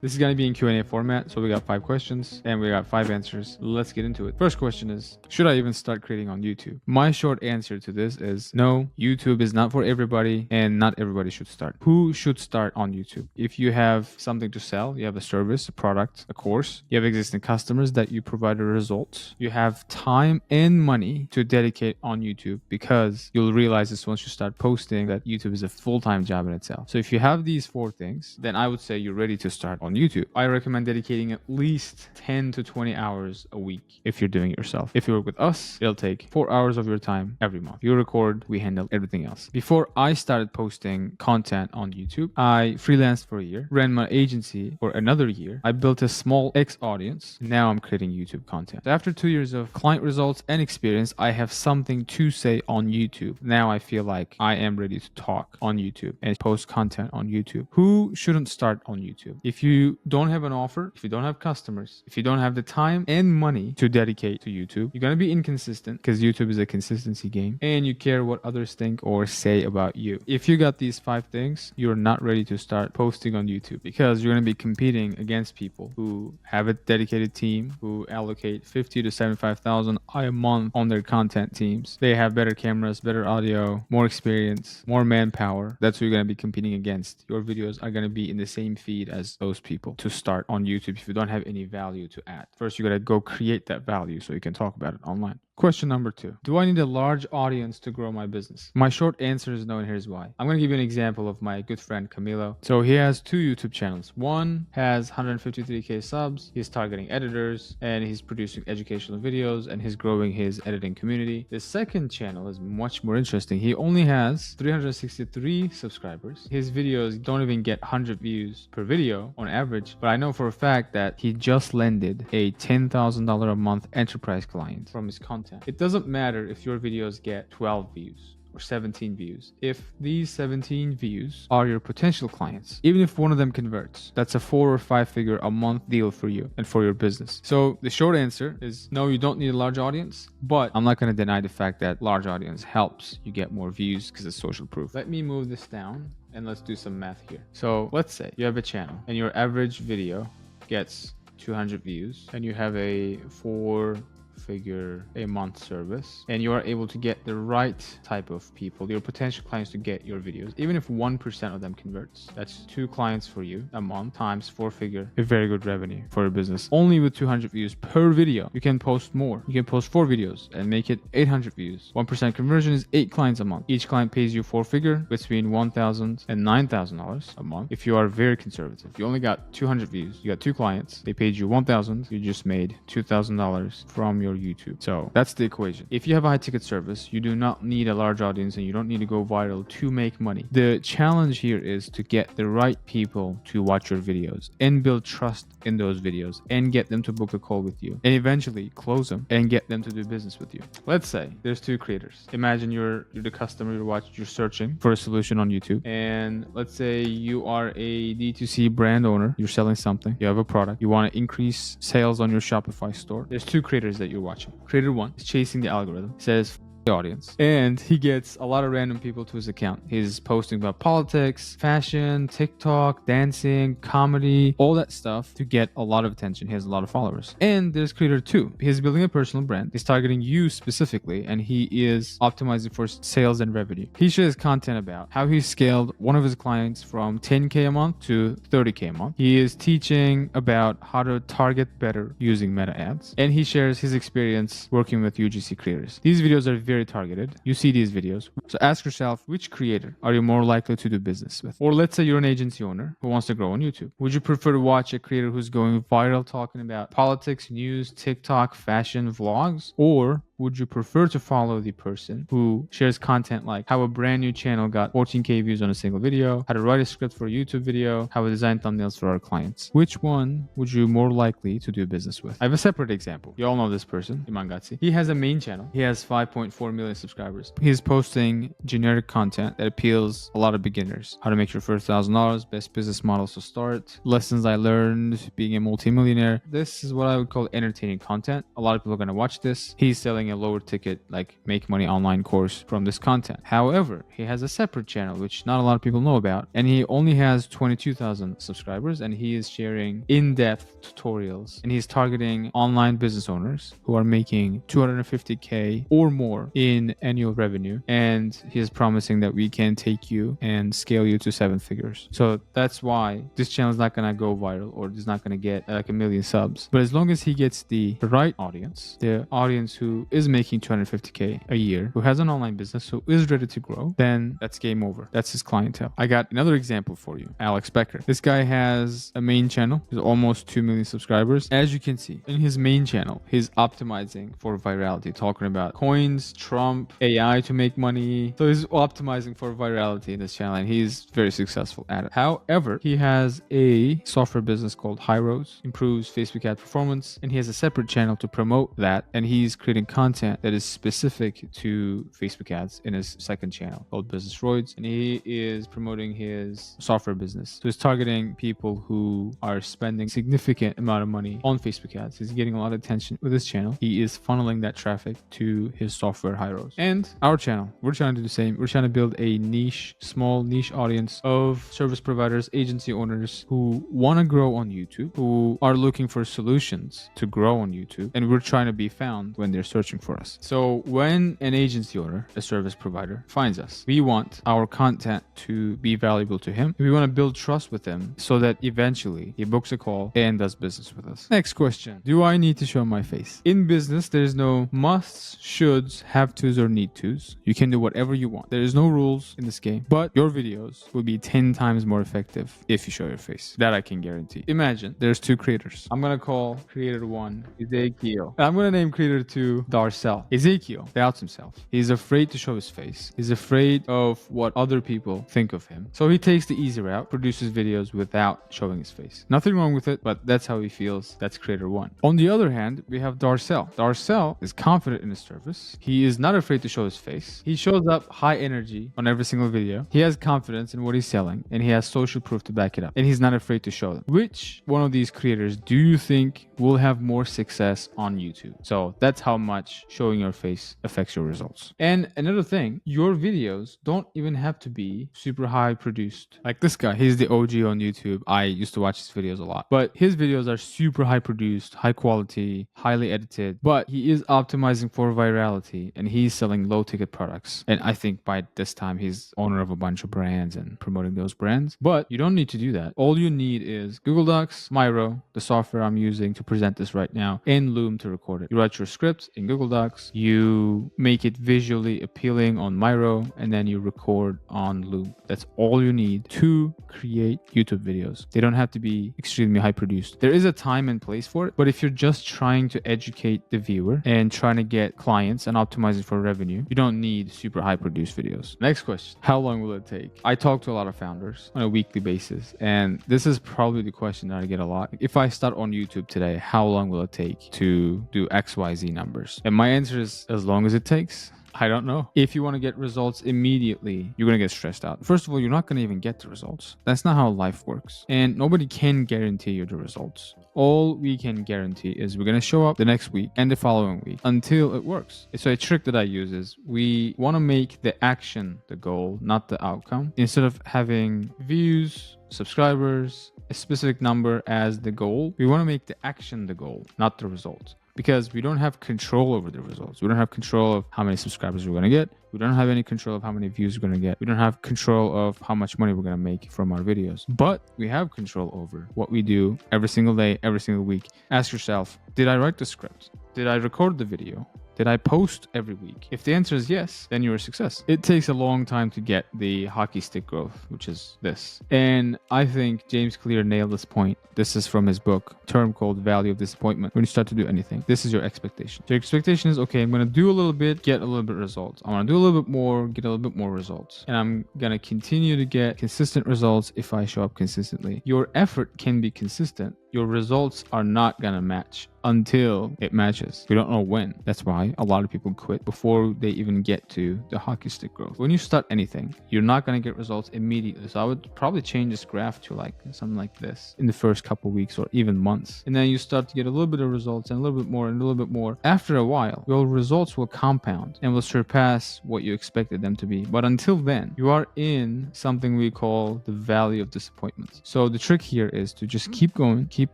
This is going to be in Q&A format, so we got 5 questions and we got 5 answers. Let's get into it. First question is, should I even start creating on YouTube? My short answer to this is no, YouTube is not for everybody and not everybody should start. Who should start on YouTube? If you have something to sell, you have a service, a product, a course, you have existing customers that you provide a result, you have time and money to dedicate on YouTube, because you'll realize this once you start posting that YouTube is a full-time job in itself. So if you have these 4 things, then I would say you're ready to start on YouTube. I recommend dedicating at least 10 to 20 hours a week if you're doing it yourself. If you work with us, it'll take 4 hours of your time every month. You record, we handle everything else. Before I started posting content on YouTube, I freelanced for a year, ran my agency for another year. I built a small X audience. Now I'm creating YouTube content. So after 2 years of client results and experience, I have something to say on YouTube. Now I feel like I am ready to talk on YouTube and post content on YouTube. Who shouldn't start on YouTube? If you don't have an offer, if you don't have customers, if you don't have the time and money to dedicate to YouTube, you're going to be inconsistent, because YouTube is a consistency game, and you care what others think or say about you. If you got these 5 things, you're not ready to start posting on YouTube, because you're going to be competing against people who have a dedicated team, who allocate 50 to 75,000 a month on their content teams. They have better cameras, better audio, more experience, more manpower. That's who you're going to be competing against. Your videos are going to be in the same feed as those people to start on YouTube if you don't have any value to add. First, you got to go create that value so you can talk about it online. Question number 2. Do I need a large audience to grow my business? My short answer is no, and here's why. I'm going to give you an example of my good friend Camilo. So he has 2 YouTube channels. One has 153k subs. He's targeting editors and he's producing educational videos and he's growing his editing community. The second channel is much more interesting. He only has 363 subscribers. His videos don't even get 100 views per video on average, but I know for a fact that he just landed a $10,000 a month enterprise client from his content. It doesn't matter if your videos get 12 views or 17 views. If these 17 views are your potential clients, even if one of them converts, that's a 4 or 5 figure a month deal for you and for your business. So the short answer is no, you don't need a large audience, but I'm not going to deny the fact that large audience helps you get more views because it's social proof. Let me move this down and let's do some math here. So let's say you have a channel and your average video gets 200 views and you have a 4-figure a month service, and you are able to get the right type of people, your potential clients, to get your videos. Even if 1% of them converts, that's 2 clients for you a month times 4-figure, a very good revenue for your business. Only with 200 views per video, you can post more. You can post 4 videos and make it 800 views. 1% conversion is 8 clients a month. Each client pays you 4-figure, between $1,000 and $9,000 a month. If you are very conservative, you only got 200 views, you got 2 clients, they paid you $1,000, you just made $2,000 from your YouTube. So that's the equation. If you have a high ticket service, you do not need a large audience and you don't need to go viral to make money. The challenge here is to get the right people to watch your videos and build trust in those videos and get them to book a call with you and eventually close them and get them to do business with you. Let's say there's 2 creators. Imagine you're the customer, you're searching for a solution on YouTube, and let's say you are a D2C brand owner. You're selling something, you have a product, you want to increase sales on your Shopify store. There's 2 creators that you're watching. Creator 1 is chasing the algorithm, says the audience, and he gets a lot of random people to his account. He's posting about politics, fashion, TikTok, dancing, comedy, all that stuff to get a lot of attention. He has a lot of followers. And there's creator 2. He's building a personal brand. He's targeting you specifically, and he is optimizing for sales and revenue. He shares content about how he scaled one of his clients from 10k a month to 30k a month. He is teaching about how to target better using meta ads, and he shares his experience working with UGC creators. These videos are very targeted. You see these videos. So ask yourself, which creator are you more likely to do business with? Or let's say you're an agency owner who wants to grow on YouTube. Would you prefer to watch a creator who's going viral talking about politics, news, TikTok, fashion, vlogs? Or would you prefer to follow the person who shares content like how a brand new channel got 14k views on a single video, how to write a script for a YouTube video, how to design thumbnails for our clients? Which one would you more likely to do business with? I have a separate example. You all know this person, Iman Gatsi. He has a main channel. He has 5.4 million subscribers. He's posting generic content that appeals a lot of beginners. How to make your first $1,000, best business models to start, lessons I learned being a multimillionaire. This is what I would call entertaining content. A lot of people are going to watch this. He's selling selling a lower ticket, like make money online course from this content. However, he has a separate channel, which not a lot of people know about, and he only has 22,000 subscribers, and he is sharing in-depth tutorials, and he's targeting online business owners who are making 250K or more in annual revenue, and he is promising that we can take you and scale you to 7 figures. So that's why this channel is not gonna go viral, or it's not gonna get like a million subs. But as long as he gets the right audience, the audience who is making 250K a year, who has an online business, who is ready to grow, then that's game over. That's his clientele. I got another example for you, Alex Becker. This guy has a main channel. He's almost 2 million subscribers. As you can see, in his main channel, he's optimizing for virality, talking about coins, Trump, AI to make money. So he's optimizing for virality in this channel, and he's very successful at it. However, he has a software business called Hyros, improves Facebook ad performance, and he has a separate channel to promote that, and he's creating content that is specific to Facebook ads in his second channel called Business Roids, and he is promoting his software business. So he's targeting people who are spending significant amount of money on Facebook ads. He's getting a lot of attention with his channel. He is funneling that traffic to his software Hyros. And our channel, we're trying to do the same. We're trying to build a niche, small niche audience of service providers, agency owners who want to grow on YouTube, who are looking for solutions to grow on YouTube, and we're trying to be found when they're searching for us. So when an agency owner, a service provider, finds us, we want our content to be valuable to him. We want to build trust with him so that eventually he books a call and does business with us. Next question. Do I need to show my face? In business, there's no musts, shoulds, have tos, or need tos. You can do whatever you want. There is no rules in this game, but your videos will be 10 times more effective if you show your face. That I can guarantee. Imagine there's 2 creators. I'm going to call creator 1 Ezekiel. I'm going to name creator 2 Darcel. Ezekiel doubts himself. He's afraid to show his face. He's afraid of what other people think of him. So he takes the easy route, produces videos without showing his face. Nothing wrong with it, but that's how he feels. That's creator 1. On the other hand, we have Darcel. Darcel is confident in his service. He is not afraid to show his face. He shows up high energy on every single video. He has confidence in what he's selling, and he has social proof to back it up. And he's not afraid to show them. Which one of these creators do you think will have more success on YouTube? So that's how much showing your face affects your results. And another thing, your videos don't even have to be super high produced. Like this guy, he's the OG on YouTube. I used to watch his videos a lot, but his videos are super high produced, high quality, highly edited, but he is optimizing for virality, and he's selling low ticket products. And I think by this time he's owner of a bunch of brands and promoting those brands. But you don't need to do that. All you need is Google Docs, Miro, the software I'm using to present this right now, and Loom to record it. You write your script in Google Docs, you make it visually appealing on Miro, and then you record on Loom. That's all you need to create YouTube videos. They don't have to be extremely high produced. There is a time and place for it, but if you're just trying to educate the viewer and trying to get clients and optimizing for revenue, you don't need super high produced videos. Next question. How long will it take? I talk to a lot of founders on a weekly basis, and this is probably the question that I get a lot. If I start on YouTube today, how long will it take to do XYZ numbers? And my answer is as long as it takes. I don't know. If you want to get results immediately, you're going to get stressed out. First of all, you're not going to even get the results. That's not how life works. And nobody can guarantee you the results. All we can guarantee is we're going to show up the next week and the following week until it works. So a trick that I use is we want to make the action the goal, not the outcome. Instead of having views, subscribers, a specific number as the goal, we want to make the action the goal, not the result. Because we don't have control over the results. We don't have control of how many subscribers we're going to get. We don't have any control of how many views we're going to get. We don't have control of how much money we're going to make from our videos. But we have control over what we do every single day, every single week. Ask yourself, did I write the script? Did I record the video? Did I post every week? If the answer is yes, then you're a success. It takes a long time to get the hockey stick growth, which is this. And I think James Clear nailed this point. This is from his book, term called Value of Disappointment. When you start to do anything, this is your expectation. Your expectation is, okay, I'm going to do a little bit, get a little bit results. I'm going to do a little bit more, get a little bit more results. And I'm going to continue to get consistent results if I show up consistently. Your effort can be consistent, your results are not gonna match until it matches. We don't know when. That's why a lot of people quit before they even get to the hockey stick growth. When you start anything, you're not gonna get results immediately. So I would probably change this graph to like something like this in the first couple weeks or even months. And then you start to get a little bit of results and a little bit more and a little bit more. After a while, your results will compound and will surpass what you expected them to be. But until then, you are in something we call the valley of disappointment. So the trick here is to just keep going, keep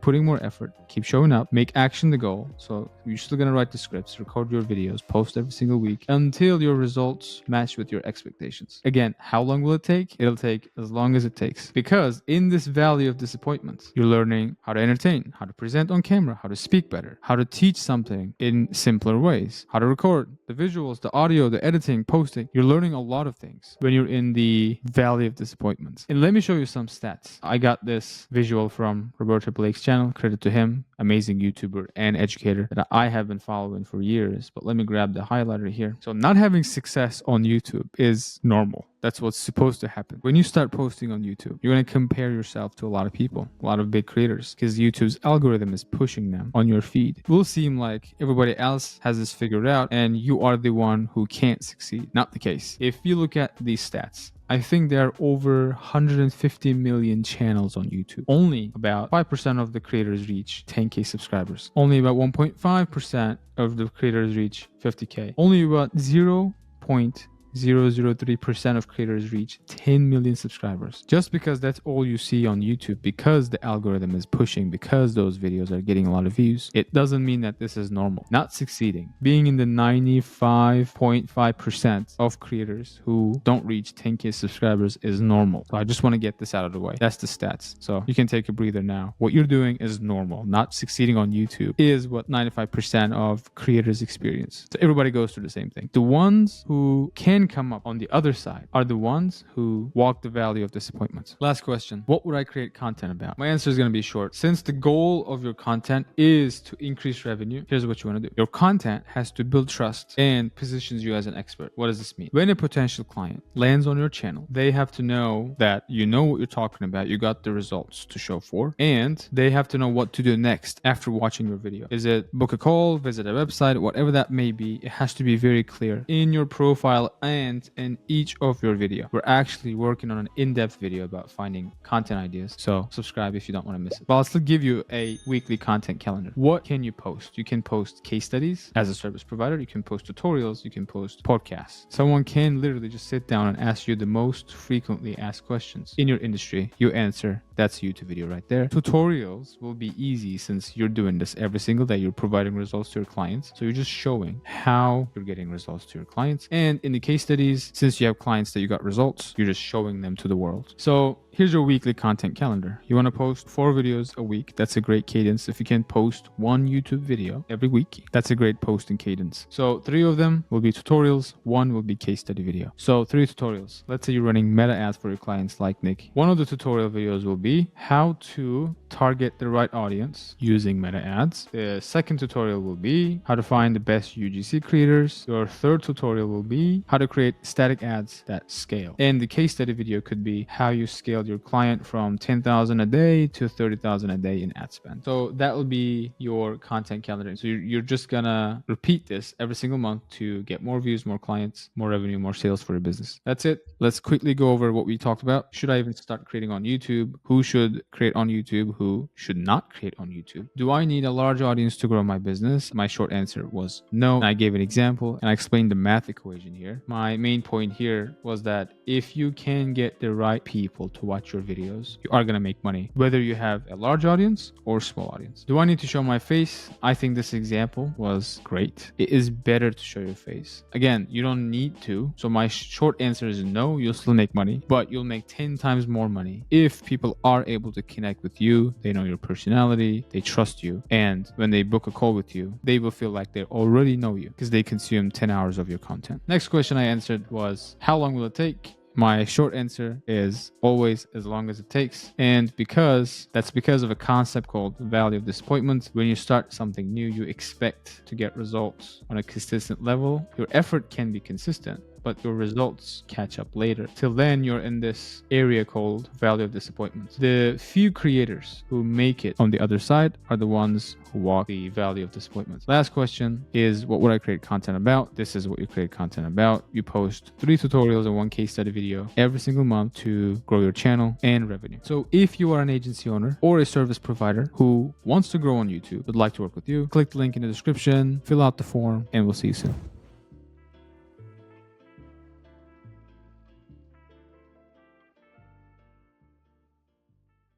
putting more effort, keep showing up, make action the goal. So you're still going to write the scripts, record your videos, post every single week until your results match with your expectations. Again, how long will it take? It'll take as long as it takes, because in this valley of disappointment, you're learning how to entertain, how to present on camera, how to speak better, how to teach something in simpler ways, how to record the visuals, the audio, the editing, posting. You're learning a lot of things when you're in the valley of disappointment. And let me show you some stats. I got this visual from Roberto Blake's channel. Credit to him. Amazing YouTuber and educator that I have been following for years. But let me grab the highlighter here. So not having success on YouTube is normal. That's what's supposed to happen. When you start posting on YouTube, you're going to compare yourself to a lot of people, a lot of big creators, because YouTube's algorithm is pushing them on your feed. It will seem like everybody else has this figured out and you are the one who can't succeed. Not the case. If you look at these stats, I think there are over 150 million channels on YouTube. Only about 5% of the creators reach 10K subscribers. Only about 1.5% of the creators reach 50K. Only about 0.003% of creators reach 10 million subscribers. Just because that's all you see on YouTube, because the algorithm is pushing, because those videos are getting a lot of views, it doesn't mean that this is normal. Not succeeding, being in the 95.5% of creators who don't reach 10K subscribers is normal. So I just want to get this out of the way. That's the stats. So you can take a breather now. What you're doing is normal. Not succeeding on YouTube is what 95% of creators experience. So everybody goes through the same thing. The ones who can come up on the other side are the ones who walk the valley of disappointments. Last question. What would I create content about? My answer is going to be short. Since the goal of your content is to increase revenue, here's what you want to do. Your content has to build trust and positions you as an expert. What does this mean? When a potential client lands on your channel, they have to know that you know what you're talking about, you got the results to show for, and they have to know what to do next after watching your video. Is it book a call, visit a website, whatever that may be, it has to be very clear in your profile and in each of your video. We're actually working on an in-depth video about finding content ideas, so subscribe if you don't want to miss it. But I'll still give you a weekly content calendar. What can you post? You can post case studies as a service provider, you can post tutorials, you can post podcasts. Someone can literally just sit down and ask you the most frequently asked questions in your industry. You answer. That's a YouTube video right there. Tutorials will be easy since you're doing this every single day. You're providing results to your clients. So you're just showing how you're getting results to your clients. And in the case studies, since you have clients that you got results, you're just showing them to the world. So here's your weekly content calendar. You want to post 4 videos a week. That's a great cadence. If you can post 1 YouTube video every week, that's a great posting cadence. So 3 of them will be tutorials, 1 will be case study video. So 3 tutorials. Let's say you're running meta ads for your clients like Nick. One of the tutorial videos will be how to target the right audience using meta ads. The second tutorial will be how to find the best UGC creators. Your third tutorial will be how to create static ads that scale. And the case study video could be how you scaled your client from 10,000 a day to 30,000 a day in ad spend. So that will be your content calendar. So you're just gonna repeat this every single month to get more views, more clients, more revenue, more sales for your business. That's it. Let's quickly go over what we talked about. Should I even start creating on YouTube? Who should create on YouTube? Who should not create on YouTube? Do I need a large audience to grow my business? My short answer was no. I gave an example and I explained the math equation here. My main point here was that if you can get the right people to watch your videos, you are going to make money, whether you have a large audience or small audience. Do I need to show my face? I think this example was great. It is better to show your face. Again, you don't need to. So my short answer is no. You'll still make money, but you'll make 10 times more money if people are able to connect with you. They know your personality, they trust you, and when they book a call with you, they will feel like they already know you because they consume 10 hours of your content. Next question I answered was, how long will it take? My short answer is always as long as it takes. And because of a concept called valley of disappointment. When you start something new, you expect to get results on a consistent level. Your effort can be consistent, but your results catch up later. Till then, you're in this area called value of disappointment. The few creators who make it on the other side are the ones who walk the valley of disappointment. Last question is, what would I create content about? This is what you create content about. You post 3 tutorials and 1 case study video every single month to grow your channel and revenue. So if you are an agency owner or a service provider who wants to grow on YouTube, would like to work with you, click the link in the description, fill out the form, and we'll see you soon.